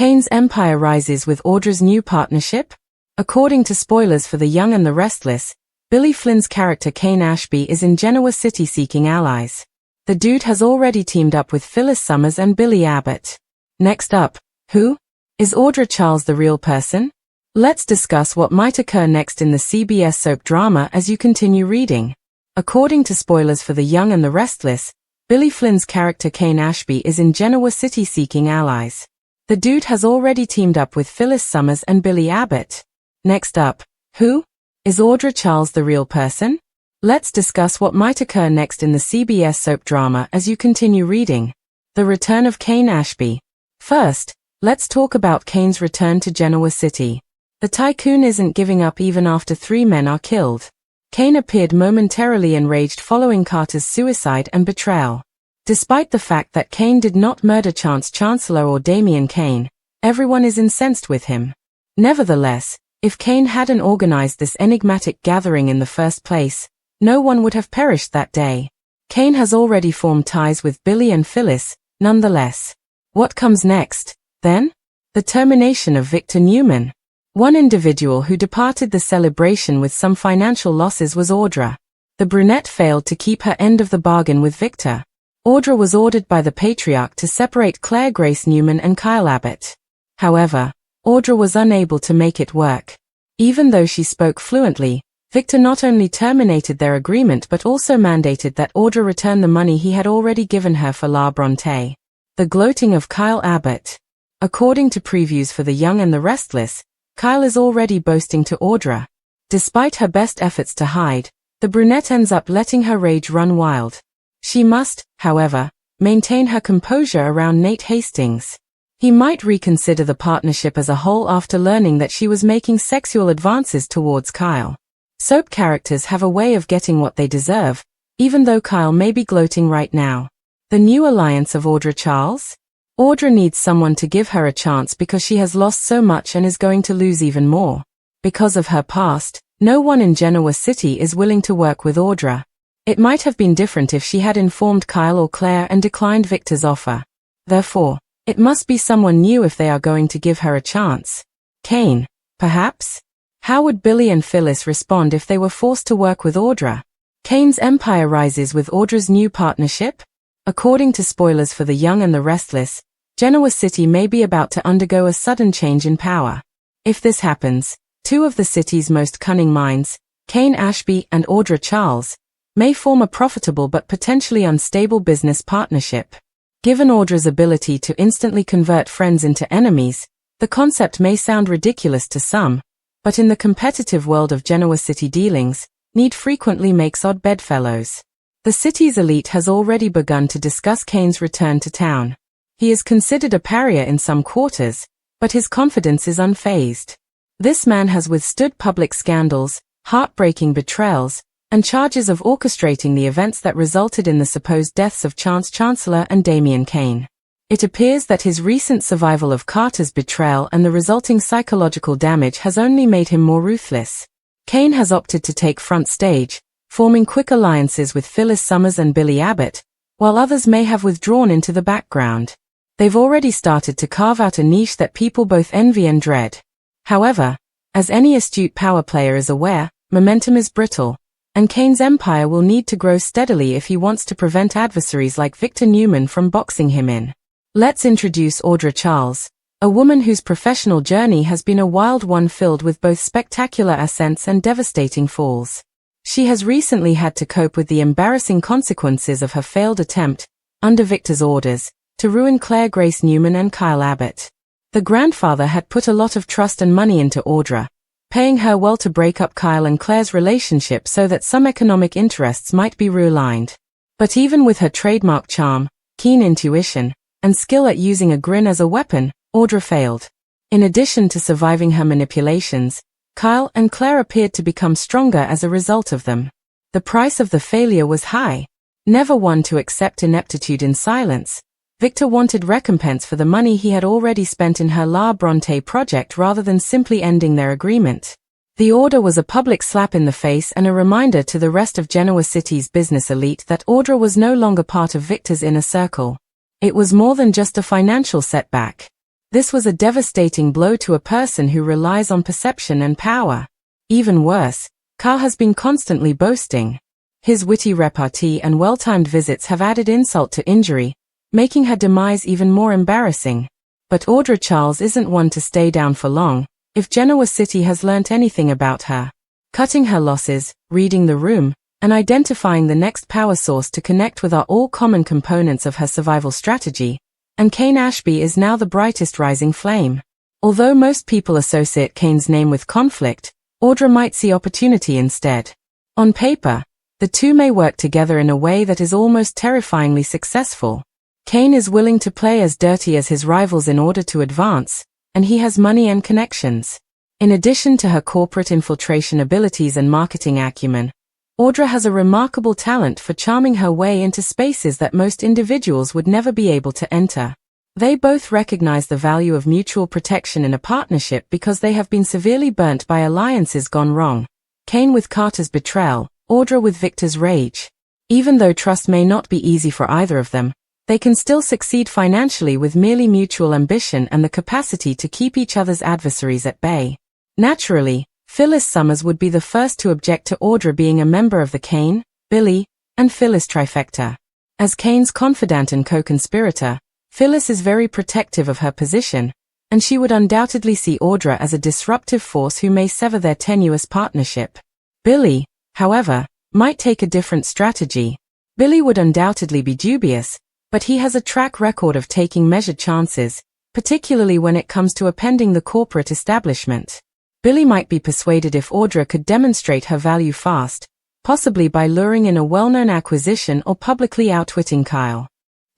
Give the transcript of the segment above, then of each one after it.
Kane's empire rises with Audra's new partnership? According to spoilers for The Young and the Restless, Billy Flynn's character Kane Ashby is in Genoa City seeking allies. The dude has already teamed up with Phyllis Summers and Billy Abbott. Next up, who? Is Audra Charles the real person? Let's discuss what might occur next in the CBS soap drama as you continue reading. According to spoilers for The Young and the Restless, Billy Flynn's character Kane Ashby is in Genoa City seeking allies. The dude has already teamed up with Phyllis Summers and Billy Abbott. Next up, who? Is Audra Charles the real person? Let's discuss what might occur next in the CBS soap drama as you continue reading. The return of Kane Ashby. First, let's talk about Kane's return to Genoa City. The tycoon isn't giving up even after 3 men are killed. Kane appeared momentarily enraged following Carter's suicide and betrayal. Despite the fact that Kane did not murder Chance Chancellor or Damian Kane, everyone is incensed with him. Nevertheless, if Kane hadn't organized this enigmatic gathering in the first place, no one would have perished that day. Kane has already formed ties with Billy and Phyllis, nonetheless. What comes next, then? The termination of Victor Newman. One individual who departed the celebration with some financial losses was Audra. The brunette failed to keep her end of the bargain with Victor. Audra was ordered by the patriarch to separate Claire Grace Newman and Kyle Abbott. However, Audra was unable to make it work. Even though she spoke fluently, Victor not only terminated their agreement but also mandated that Audra return the money he had already given her for La Bronte. The gloating of Kyle Abbott. According to previews for The Young and the Restless, Kyle is already boasting to Audra. Despite her best efforts to hide, the brunette ends up letting her rage run wild. She must, however, maintain her composure around Nate Hastings. He might reconsider the partnership as a whole after learning that she was making sexual advances towards Kyle. Soap characters have a way of getting what they deserve, even though Kyle may be gloating right now. The new alliance of Audra Charles? Audra needs someone to give her a chance because she has lost so much and is going to lose even more. Because of her past, no one in Genoa City is willing to work with Audra. It might have been different if she had informed Kyle or Claire and declined Victor's offer. Therefore, it must be someone new if they are going to give her a chance. Kane, perhaps? How would Billy and Phyllis respond if they were forced to work with Audra? Kane's empire rises with Audra's new partnership? According to spoilers for The Young and the Restless, Genoa City may be about to undergo a sudden change in power. If this happens, 2 of the city's most cunning minds, Kane Ashby and Audra Charles, may form a profitable but potentially unstable business partnership. Given Audra's ability to instantly convert friends into enemies, the concept may sound ridiculous to some, but in the competitive world of Genoa City dealings, need frequently makes odd bedfellows. The city's elite has already begun to discuss Kane's return to town. He is considered a pariah in some quarters, but his confidence is unfazed. This man has withstood public scandals, heartbreaking betrayals, and charges of orchestrating the events that resulted in the supposed deaths of Chance Chancellor and Damian Kane. It appears that his recent survival of Carter's betrayal and the resulting psychological damage has only made him more ruthless. Kane has opted to take front stage, forming quick alliances with Phyllis Summers and Billy Abbott, while others may have withdrawn into the background. They've already started to carve out a niche that people both envy and dread. However, as any astute power player is aware, momentum is brittle, and Kane's empire will need to grow steadily if he wants to prevent adversaries like Victor Newman from boxing him in. Let's introduce Audra Charles, a woman whose professional journey has been a wild one filled with both spectacular ascents and devastating falls. She has recently had to cope with the embarrassing consequences of her failed attempt, under Victor's orders, to ruin Claire Grace Newman and Kyle Abbott. The grandfather had put a lot of trust and money into Audra, paying her well to break up Kyle and Claire's relationship so that some economic interests might be realigned. But even with her trademark charm, keen intuition, and skill at using a grin as a weapon, Audra failed. In addition to surviving her manipulations, Kyle and Claire appeared to become stronger as a result of them. The price of the failure was high. Never one to accept ineptitude in silence, Victor wanted recompense for the money he had already spent in her La Bronte project rather than simply ending their agreement. The order was a public slap in the face and a reminder to the rest of Genoa City's business elite that Audra was no longer part of Victor's inner circle. It was more than just a financial setback. This was a devastating blow to a person who relies on perception and power. Even worse, Ka has been constantly boasting. His witty repartee and well-timed visits have added insult to injury, making her demise even more embarrassing. But Audra Charles isn't one to stay down for long, if Genoa City has learnt anything about her. Cutting her losses, reading the room, and identifying the next power source to connect with are all common components of her survival strategy, and Kane Ashby is now the brightest rising flame. Although most people associate Kane's name with conflict, Audra might see opportunity instead. On paper, the two may work together in a way that is almost terrifyingly successful. Kane is willing to play as dirty as his rivals in order to advance, and he has money and connections. In addition to her corporate infiltration abilities and marketing acumen, Audra has a remarkable talent for charming her way into spaces that most individuals would never be able to enter. They both recognize the value of mutual protection in a partnership because they have been severely burnt by alliances gone wrong. Kane with Carter's betrayal, Audra with Victor's rage. Even though trust may not be easy for either of them, they can still succeed financially with merely mutual ambition and the capacity to keep each other's adversaries at bay. Naturally, Phyllis Summers would be the first to object to Audra being a member of the Kane, Billy, and Phyllis trifecta. As Kane's confidant and co-conspirator, Phyllis is very protective of her position, and she would undoubtedly see Audra as a disruptive force who may sever their tenuous partnership. Billy, however, might take a different strategy. Billy would undoubtedly be dubious, but he has a track record of taking measured chances, particularly when it comes to upending the corporate establishment. Billy might be persuaded if Audra could demonstrate her value fast, possibly by luring in a well-known acquisition or publicly outwitting Kyle.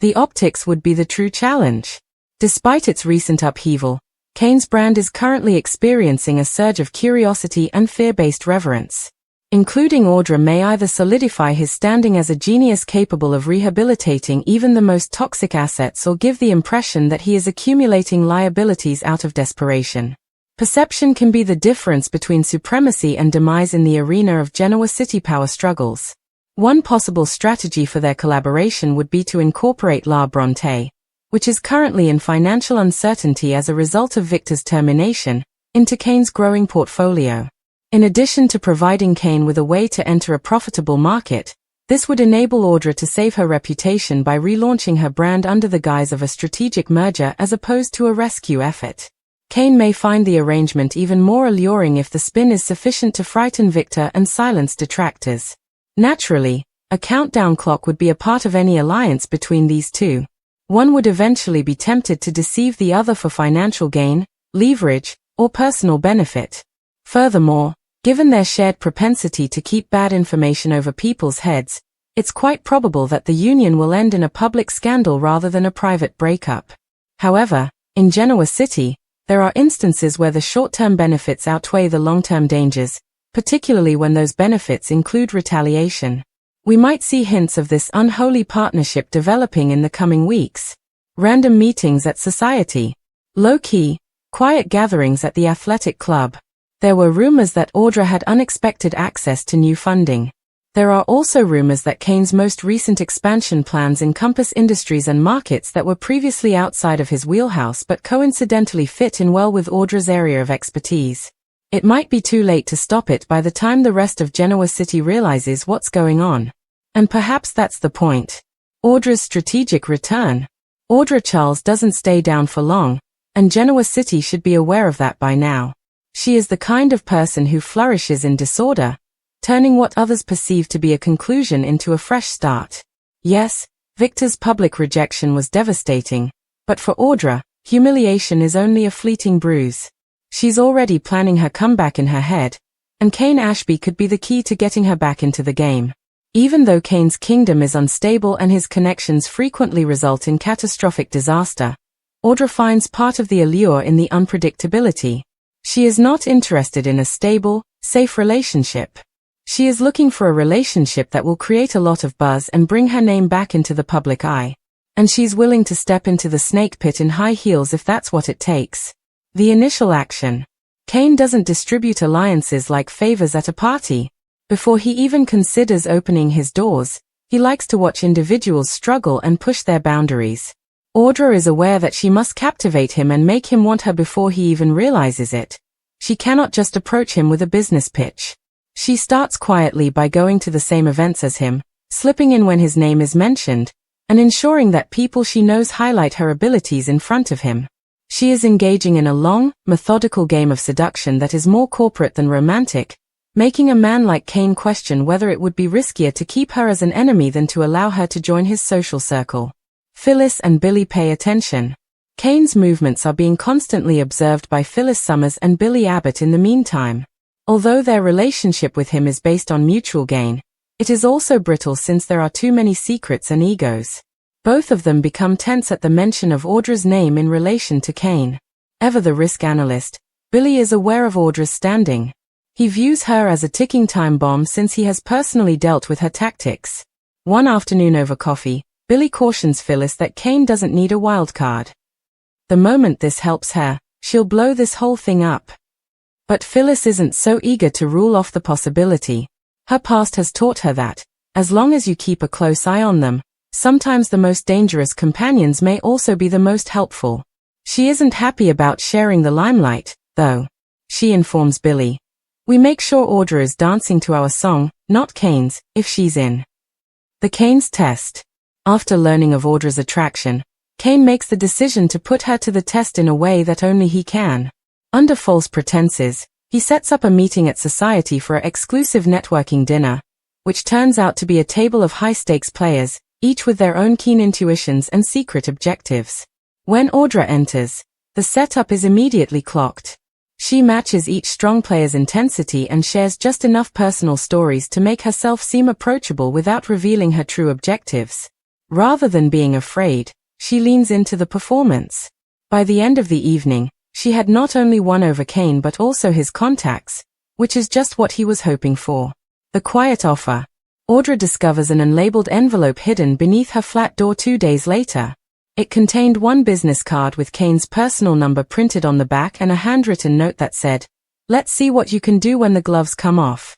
The optics would be the true challenge. Despite its recent upheaval, Kane's brand is currently experiencing a surge of curiosity and fear-based reverence. Including Audra may either solidify his standing as a genius capable of rehabilitating even the most toxic assets or give the impression that he is accumulating liabilities out of desperation. Perception can be the difference between supremacy and demise in the arena of Genoa City power struggles. One possible strategy for their collaboration would be to incorporate La Bronte, which is currently in financial uncertainty as a result of Victor's termination, into Kane's growing portfolio. In addition to providing Kane with a way to enter a profitable market, this would enable Audra to save her reputation by relaunching her brand under the guise of a strategic merger as opposed to a rescue effort. Kane may find the arrangement even more alluring if the spin is sufficient to frighten Victor and silence detractors. Naturally, a countdown clock would be a part of any alliance between these two. One would eventually be tempted to deceive the other for financial gain, leverage, or personal benefit. Furthermore, given their shared propensity to keep bad information over people's heads, it's quite probable that the union will end in a public scandal rather than a private breakup. However, in Genoa City, there are instances where the short-term benefits outweigh the long-term dangers, particularly when those benefits include retaliation. We might see hints of this unholy partnership developing in the coming weeks. Random meetings at society. Low-key, quiet gatherings at the athletic club. There were rumors that Audra had unexpected access to new funding. There are also rumors that Kane's most recent expansion plans encompass industries and markets that were previously outside of his wheelhouse but coincidentally fit in well with Audra's area of expertise. It might be too late to stop it by the time the rest of Genoa City realizes what's going on. And perhaps that's the point. Audra's strategic return. Audra Charles doesn't stay down for long, and Genoa City should be aware of that by now. She is the kind of person who flourishes in disorder, turning what others perceive to be a conclusion into a fresh start. Yes, Victor's public rejection was devastating, but for Audra, humiliation is only a fleeting bruise. She's already planning her comeback in her head, and Kane Ashby could be the key to getting her back into the game. Even though Kane's kingdom is unstable and his connections frequently result in catastrophic disaster, Audra finds part of the allure in the unpredictability. She is not interested in a stable, safe relationship. She is looking for a relationship that will create a lot of buzz and bring her name back into the public eye. And she's willing to step into the snake pit in high heels if that's what it takes. The initial action. Kane doesn't distribute alliances like favors at a party. Before he even considers opening his doors, he likes to watch individuals struggle and push their boundaries. Audra is aware that she must captivate him and make him want her before he even realizes it. She cannot just approach him with a business pitch. She starts quietly by going to the same events as him, slipping in when his name is mentioned, and ensuring that people she knows highlight her abilities in front of him. She is engaging in a long, methodical game of seduction that is more corporate than romantic, making a man like Kane question whether it would be riskier to keep her as an enemy than to allow her to join his social circle. Phyllis and Billy pay attention. Kane's movements are being constantly observed by Phyllis Summers and Billy Abbott in the meantime. Although their relationship with him is based on mutual gain, it is also brittle since there are too many secrets and egos. Both of them become tense at the mention of Audra's name in relation to Kane. Ever the risk analyst, Billy is aware of Audra's standing. He views her as a ticking time bomb since he has personally dealt with her tactics. One afternoon over coffee, Billy cautions Phyllis that Kane doesn't need a wild card. The moment this helps her, she'll blow this whole thing up. But Phyllis isn't so eager to rule off the possibility. Her past has taught her that, as long as you keep a close eye on them, sometimes the most dangerous companions may also be the most helpful. She isn't happy about sharing the limelight, though. She informs Billy. We make sure Audra is dancing to our song, not Kane's, if she's in. The Kane's test. After learning of Audra's attraction, Kane makes the decision to put her to the test in a way that only he can. Under false pretenses, he sets up a meeting at Society for an exclusive networking dinner, which turns out to be a table of high-stakes players, each with their own keen intuitions and secret objectives. When Audra enters, the setup is immediately clocked. She matches each strong player's intensity and shares just enough personal stories to make herself seem approachable without revealing her true objectives. Rather than being afraid, she leans into the performance. By the end of the evening, she had not only won over Kane but also his contacts, which is just what he was hoping for. The quiet offer. Audra discovers an unlabeled envelope hidden beneath her flat door 2 days later. It contained one business card with Kane's personal number printed on the back and a handwritten note that said, "Let's see what you can do when the gloves come off."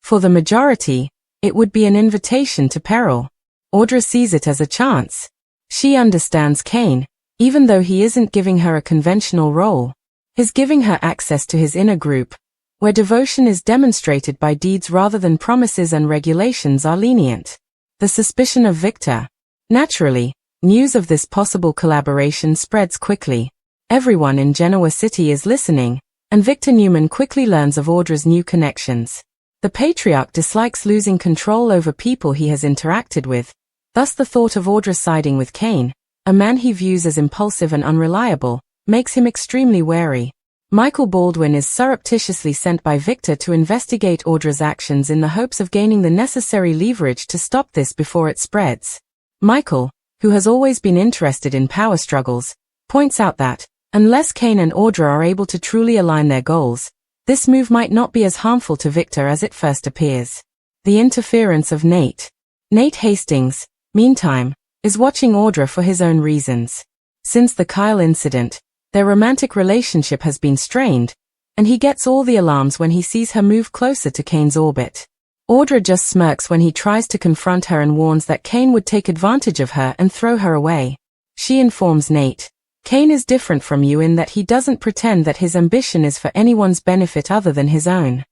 For the majority, it would be an invitation to peril. Audra sees it as a chance. She understands Kane, even though he isn't giving her a conventional role. He's giving her access to his inner group, where devotion is demonstrated by deeds rather than promises and regulations are lenient. The suspicion of Victor. Naturally, news of this possible collaboration spreads quickly. Everyone in Genoa City is listening, and Victor Newman quickly learns of Audra's new connections. The patriarch dislikes losing control over people he has interacted with, thus the thought of Audra siding with Kane, a man he views as impulsive and unreliable, makes him extremely wary. Michael Baldwin is surreptitiously sent by Victor to investigate Audra's actions in the hopes of gaining the necessary leverage to stop this before it spreads. Michael, who has always been interested in power struggles, points out that, unless Kane and Audra are able to truly align their goals, this move might not be as harmful to Victor as it first appears. The interference of Nate. Nate Hastings, meantime, is watching Audra for his own reasons. Since the Kyle incident, their romantic relationship has been strained, and he gets all the alarms when he sees her move closer to Kane's orbit. Audra just smirks when he tries to confront her and warns that Kane would take advantage of her and throw her away. She informs Nate, "Kane is different from you in that he doesn't pretend that his ambition is for anyone's benefit other than his own.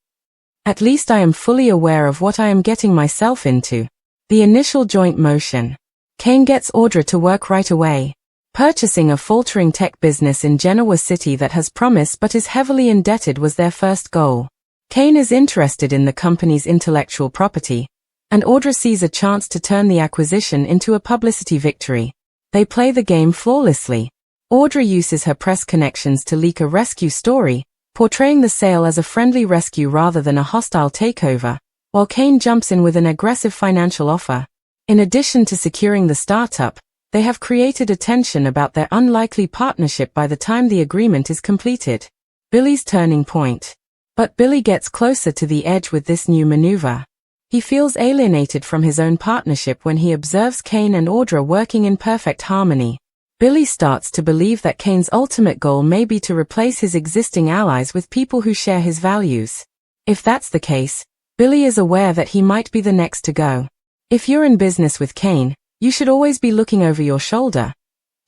At least I am fully aware of what I am getting myself into." The initial joint motion. Kane gets Audra to work right away. Purchasing a faltering tech business in Genoa City that has promise but is heavily indebted was their first goal. Kane is interested in the company's intellectual property, and Audra sees a chance to turn the acquisition into a publicity victory. They play the game flawlessly. Audra uses her press connections to leak a rescue story, portraying the sale as a friendly rescue rather than a hostile takeover, while Kane jumps in with an aggressive financial offer. In addition to securing the startup, they have created a tension about their unlikely partnership by the time the agreement is completed. Billy's turning point. But Billy gets closer to the edge with this new maneuver. He feels alienated from his own partnership when he observes Kane and Audra working in perfect harmony. Billy starts to believe that Kane's ultimate goal may be to replace his existing allies with people who share his values. If that's the case, Billy is aware that he might be the next to go. If you're in business with Kane, you should always be looking over your shoulder.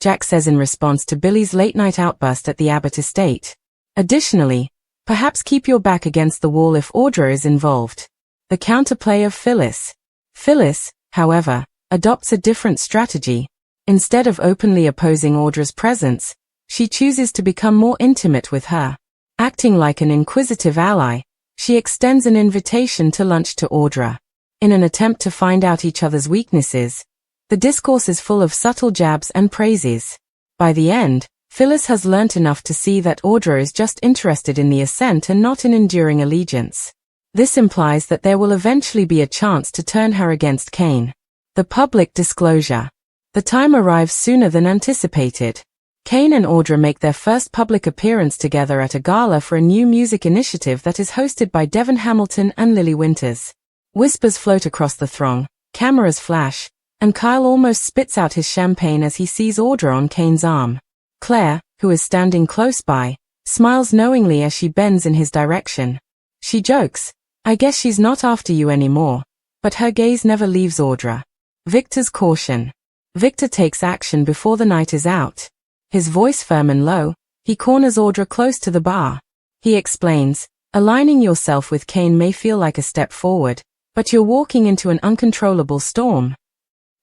Jack says in response to Billy's late-night outburst at the Abbott estate. Additionally, perhaps keep your back against the wall if Audra is involved. The counterplay of Phyllis. Phyllis, however, adopts a different strategy. Instead of openly opposing Audra's presence, she chooses to become more intimate with her. Acting like an inquisitive ally, she extends an invitation to lunch to Audra. In an attempt to find out each other's weaknesses, the discourse is full of subtle jabs and praises. By the end, Phyllis has learnt enough to see that Audra is just interested in the ascent and not in enduring allegiance. This implies that there will eventually be a chance to turn her against Kane. The public disclosure. The time arrives sooner than anticipated. Kane and Audra make their first public appearance together at a gala for a new music initiative that is hosted by Devon Hamilton and Lily Winters. Whispers float across the throng, cameras flash, and Kyle almost spits out his champagne as he sees Audra on Kane's arm. Claire, who is standing close by, smiles knowingly as she bends in his direction. She jokes, "I guess she's not after you anymore," but her gaze never leaves Audra. Victor's caution. Victor takes action before the night is out. His voice firm and low, he corners Audra close to the bar. He explains, "Aligning yourself with Kane may feel like a step forward, but you're walking into an uncontrollable storm."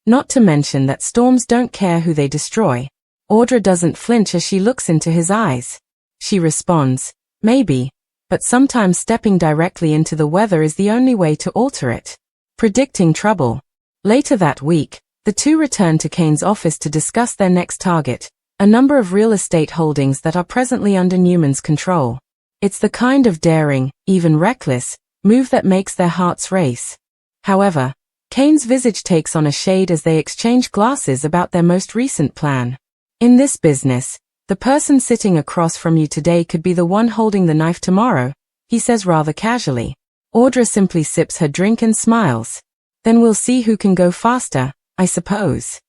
Not to mention that storms don't care who they destroy. Audra doesn't flinch as she looks into his eyes. She responds, "Maybe, but sometimes stepping directly into the weather is the only way to alter it." Predicting trouble. Later that week, the two return to Kane's office to discuss their next target, a number of real estate holdings that are presently under Newman's control. It's the kind of daring, even reckless, move that makes their hearts race. However, Kane's visage takes on a shade as they exchange glasses about their most recent plan. "In this business, the person sitting across from you today could be the one holding the knife tomorrow," he says rather casually. Audra simply sips her drink and smiles. "Then we'll see who can go faster, I suppose."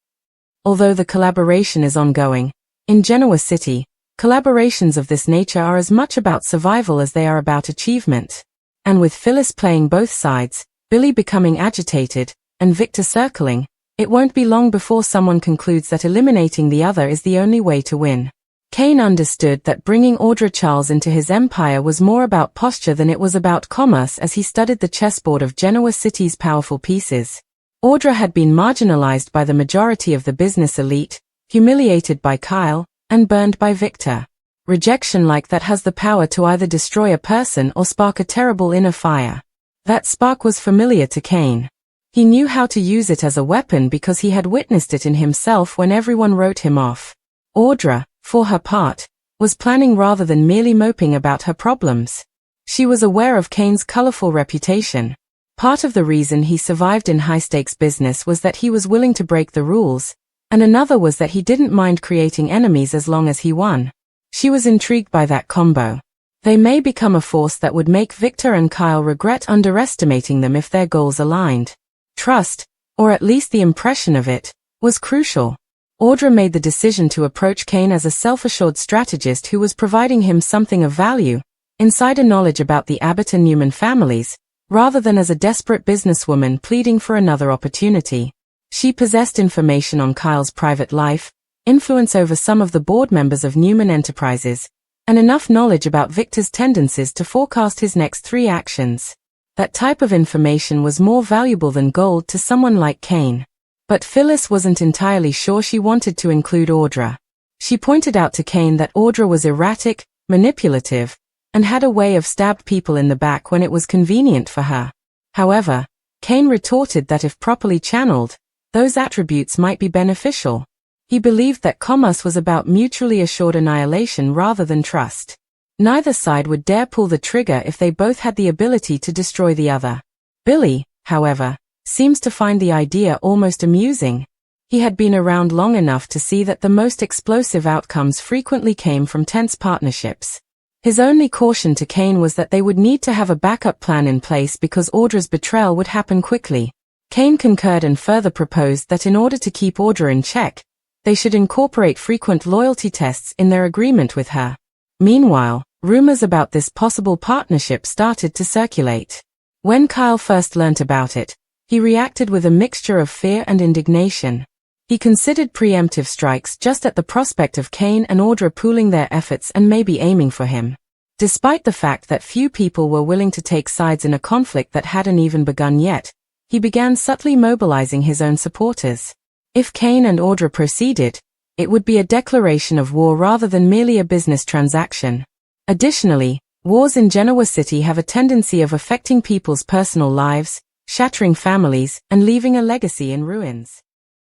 Although the collaboration is ongoing, in Genoa City, collaborations of this nature are as much about survival as they are about achievement. And with Phyllis playing both sides, Billy becoming agitated, and Victor circling, it won't be long before someone concludes that eliminating the other is the only way to win. Kane understood that bringing Audra Charles into his empire was more about posture than it was about commerce as he studied the chessboard of Genoa City's powerful pieces. Audra had been marginalized by the majority of the business elite, humiliated by Kyle, and burned by Victor. Rejection like that has the power to either destroy a person or spark a terrible inner fire. That spark was familiar to Kane. He knew how to use it as a weapon because he had witnessed it in himself when everyone wrote him off. Audra, for her part, was planning rather than merely moping about her problems. She was aware of Kane's colorful reputation. Part of the reason he survived in high-stakes business was that he was willing to break the rules, and another was that he didn't mind creating enemies as long as he won. She was intrigued by that combo. They may become a force that would make Victor and Kyle regret underestimating them if their goals aligned. Trust, or at least the impression of it, was crucial. Audra made the decision to approach Kane as a self-assured strategist who was providing him something of value, insider knowledge about the Abbott and Newman families, rather than as a desperate businesswoman pleading for another opportunity. She possessed information on Kyle's private life, influence over some of the board members of Newman Enterprises, and enough knowledge about Victor's tendencies to forecast his next 3 actions. That type of information was more valuable than gold to someone like Kane. But Phyllis wasn't entirely sure she wanted to include Audra. She pointed out to Kane that Audra was erratic, manipulative, and had a way of stabbing people in the back when it was convenient for her. However, Kane retorted that if properly channeled, those attributes might be beneficial. He believed that commerce was about mutually assured annihilation rather than trust. Neither side would dare pull the trigger if they both had the ability to destroy the other. Billy, however, seems to find the idea almost amusing. He had been around long enough to see that the most explosive outcomes frequently came from tense partnerships. His only caution to Kane was that they would need to have a backup plan in place because Audra's betrayal would happen quickly. Kane concurred and further proposed that in order to keep Audra in check, they should incorporate frequent loyalty tests in their agreement with her. Meanwhile, rumors about this possible partnership started to circulate. When Kyle first learnt about it, he reacted with a mixture of fear and indignation. He considered preemptive strikes just at the prospect of Kane and Audra pooling their efforts and maybe aiming for him. Despite the fact that few people were willing to take sides in a conflict that hadn't even begun yet, he began subtly mobilizing his own supporters. If Kane and Audra proceeded, it would be a declaration of war rather than merely a business transaction. Additionally, wars in Genoa City have a tendency of affecting people's personal lives, shattering families, and leaving a legacy in ruins.